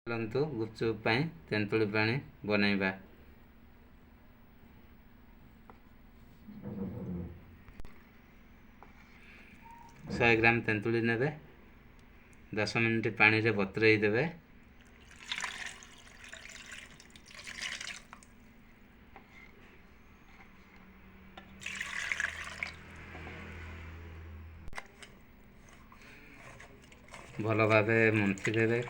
चलନ୍ତୁ गुपचुप ପାଇଁ ତେନ୍ତୁଳି ପାଣି ବନେଇବା। 100 ଗ୍ରାମ ତେନ୍ତୁଳି ନେବେ, 10 ମିନିଟ୍ ପାଣିରେ ବତୁରେଇ ଦେବେ। ଭଲ ଭାବେ ମନ୍ଥି ଦେବେ।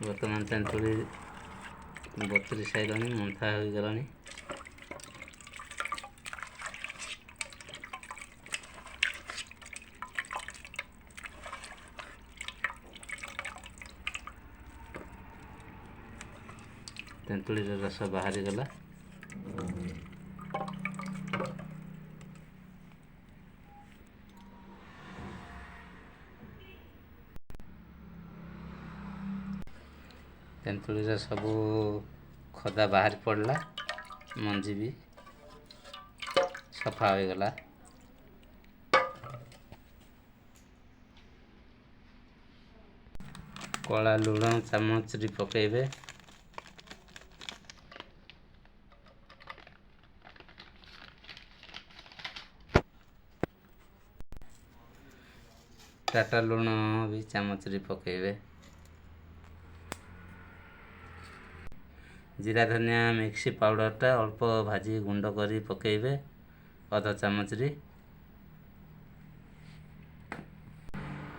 ବର୍ତ୍ତମାନ ତେନ୍ତୁଳି ବତୁରି ସାରିଲାଣି, ମନ୍ଥା ହୋଇଗଲାଣି। ତେନ୍ତୁଳିର ରସ ବାହାରିଗଲା। ତେନ୍ତୁଳିର ସବୁ ଖଦା ବାହାରି ପଡ଼ିଲା, ମଞ୍ଜି ବି ସଫା ହୋଇଗଲା। କଳା ଲୁଣ ଚାମଚରେ ପକାଇବେ। टाटा लुण भी चामचरे पकाइबे। जीरा धनिया मिक्सी पाउडरटा अल्प भाजी गुंड करी पकाइबे, आधा चामचरे।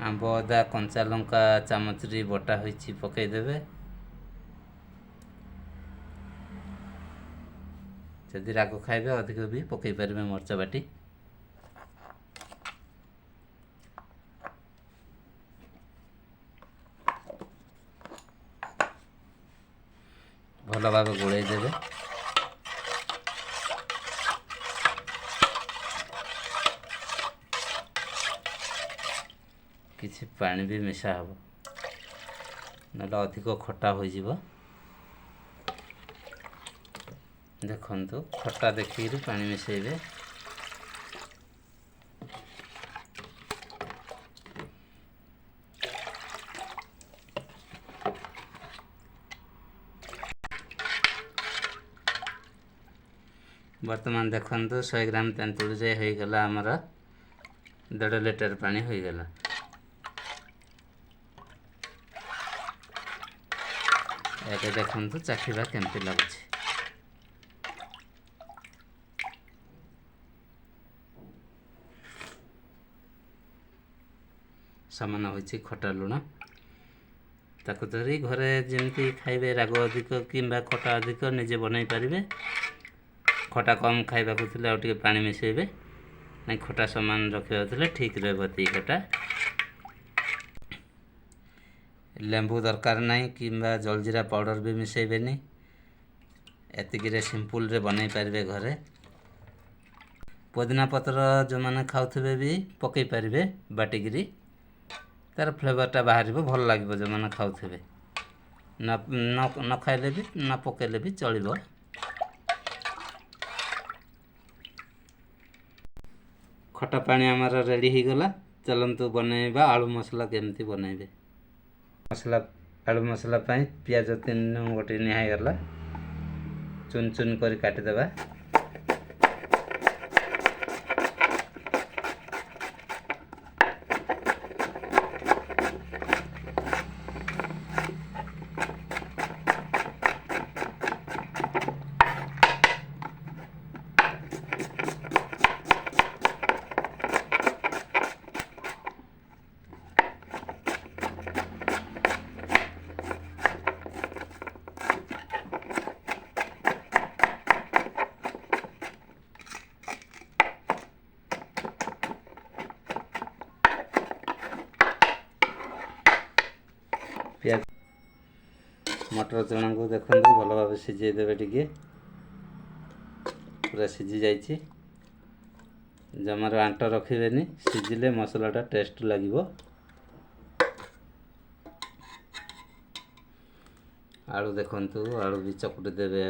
आंब अदा कंचा लंका चामचरे बटा होइछि पकाइदेबे। जदि राग खाइबे अधिक भी पकाइ पारिबे मरच बाटी। भल भाव गोल देवे। किछि पानी भी मिसा हबो, नला अधिक खट्टा हो जिवो। देखंतु खट्टा देखिरि पानी मिसेइबे। वर्तमान देखंतु 100 ग्राम तेंतुली जे हो गला हमर 1.5 लीटर पानी हो गला। एके देखंतु चाखिबा केमति लागुछि। समान होइछि खटा लुण। ताको धरी घरे जेमति खाइबे राग अधिक किंबा खटा अधिक निजे बनाई पारिबे। खटा कम खाइबा को थिले और पानी मिसेबे, नहीं खटा समान रखिबा थिले ठीक रहबो। ती खटा लेंबू दरकार नहीं किंबा जलजीरा पाउडर भी मिसेबे नहीं। एतिकी रे सिंपल रे बनाई पारिबे घरे। पुदीना पत्र जो माने खाउथबे भी पकई पारिबे बाटिगिरी, तार फ्लेवरटा बाहरिबो, भल लागिबो। जो माने खाउथबे न खाइले भी न पकेले भी चलिबो। खटा पानी हमारा रेडी हो गला। चलंतु बनेबा आलू मसला केमती बनेबे। मसला आलू मसला पाई प्याज 3 गोटी निहाई गला, चुन चुन करी काटि देबा। प्याज मटर चना को देखो भल भाव सीझे देवे। टिके पूरा सीझी जाइए। जमार आंट रखिबेनी, सीझिले मसलाटा टेस्ट लगिबो। आलू देखंतु आलू भी चकुटी देवे।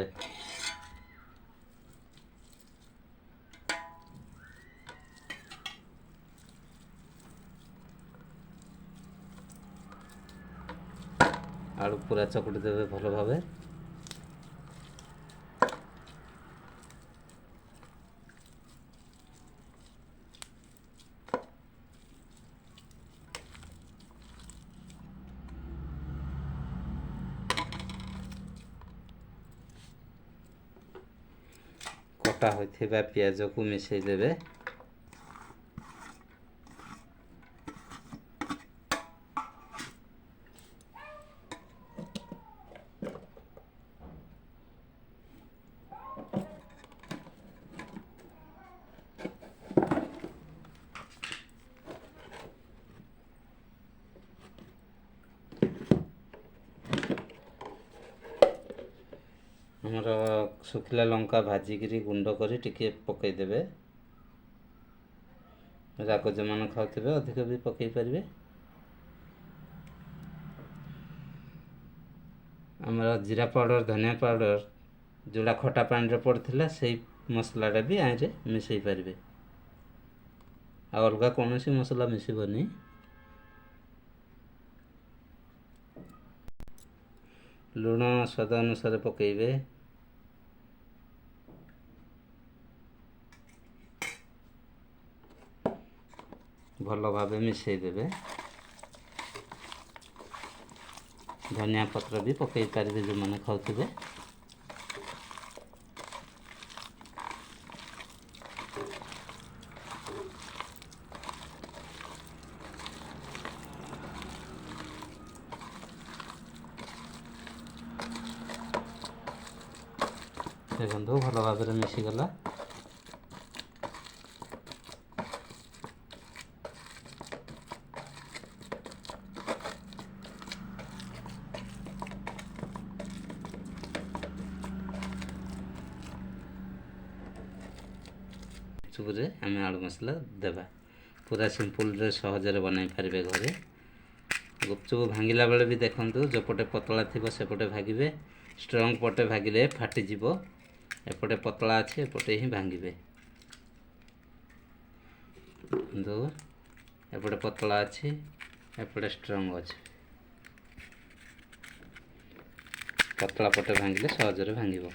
ଆଳୁ ପୁରା ଚକୁଟି ଦେବେ ଭଲ ଭାବେ। କଟା ହୋଇଥିବା ପିଆଜକୁ ମିଶାଇ ଦେବେ। ଆମର ଶୁଖିଲା ଲଙ୍କା ଭାଜିକିରି ଗୁଣ୍ଡ କରି ଟିକେ ପକାଇଦେବେ। ରାଗ ଯେଉଁମାନେ ଖାଉଥିବେ ଅଧିକ ବି ପକାଇ ପାରିବେ। ଆମର ଜିରା ପାଉଡ଼ର, ଧନିଆ ପାଉଡ଼ର ଯେଉଁଟା ଖଟା ପାଣିରେ ପଡ଼ିଥିଲା ସେଇ ମସଲାଟା ବି ଆଇରେ ମିଶାଇ ପାରିବେ। ଆଉ ଅଲଗା କୌଣସି ମସଲା ମିଶିବନି। ଲୁଣ ସ୍ୱାଦ ଅନୁସାରେ ପକାଇବେ। ଭଲ ଭାବେ ମିଶାଇ ଦେବେ। ଧନିଆ ପତ୍ର ବି ପକାଇ ପାରିବେ ଯେଉଁମାନେ ଖାଉଥିବେ। ଦେଖନ୍ତୁ ଭଲ ଭାବରେ ମିଶିଗଲା। ଗୁପଚୁପରେ ଆମେ ଆଳୁ ମସଲା ଦେବା। ପୁରା ସିମ୍ପୁଲରେ ସହଜରେ ବନାଇ ପାରିବେ ଘରେ। ଗୁପଚୁପ ଭାଙ୍ଗିଲା ବେଳେ ବି ଦେଖନ୍ତୁ, ଯେଉଁପଟେ ପତଳା ଥିବ ସେପଟେ ଭାଙ୍ଗିବେ। ଷ୍ଟ୍ରଙ୍ଗ ପଟେ ଭାଙ୍ଗିଲେ ଫାଟିଯିବ। ଏପଟେ ପତଳା ଅଛି, ଏପଟେ ହିଁ ଭାଙ୍ଗିବେ। କିନ୍ତୁ ଏପଟେ ପତଳା ଅଛି, ଏପଟେ ଷ୍ଟ୍ରଙ୍ଗ ଅଛି। ପତଳା ପଟେ ଭାଙ୍ଗିଲେ ସହଜରେ ଭାଙ୍ଗିବ।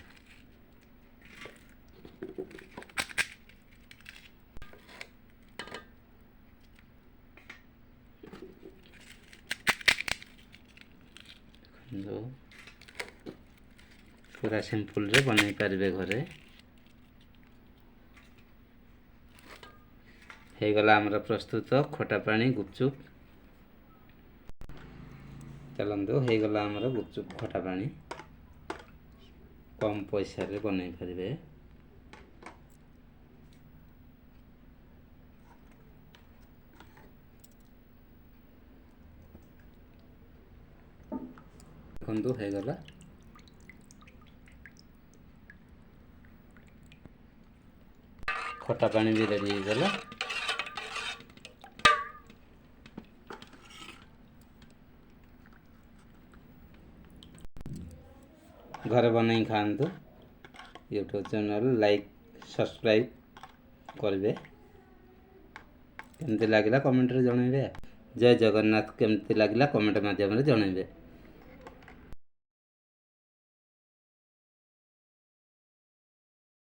ପୁରା ସିମ୍ପୁଲରେ ବନେଇ ପାରିବେ ଘରେ। ହେଇଗଲା ଆମର ପ୍ରସ୍ତୁତ ଖଟା ପାଣି ଗୁପଚୁପ। ଚାଲନ୍ତୁ, ହେଇଗଲା ଆମର ଗୁପଚୁପ ଖଟା ପାଣି। କମ୍ ପଇସାରେ ବନେଇ ପାରିବେ। ଦେଖନ୍ତୁ ହେଇଗଲା। ଖଟା ପାଣି ବି ରେଡ଼ି ହେଇଗଲା। ଘରେ ବନେଇ ଖାଆନ୍ତୁ। ୟୁଟ୍ୟୁବ୍ ଚ୍ୟାନେଲ୍ ଲାଇକ୍ ସବସ୍କ୍ରାଇବ୍ କରିବେ। କେମିତି ଲାଗିଲା କମେଣ୍ଟରେ ଜଣାଇବେ। ଜୟ ଜଗନ୍ନାଥ। କେମିତି ଲାଗିଲା କମେଣ୍ଟ ମାଧ୍ୟମରେ ଜଣାଇବେ।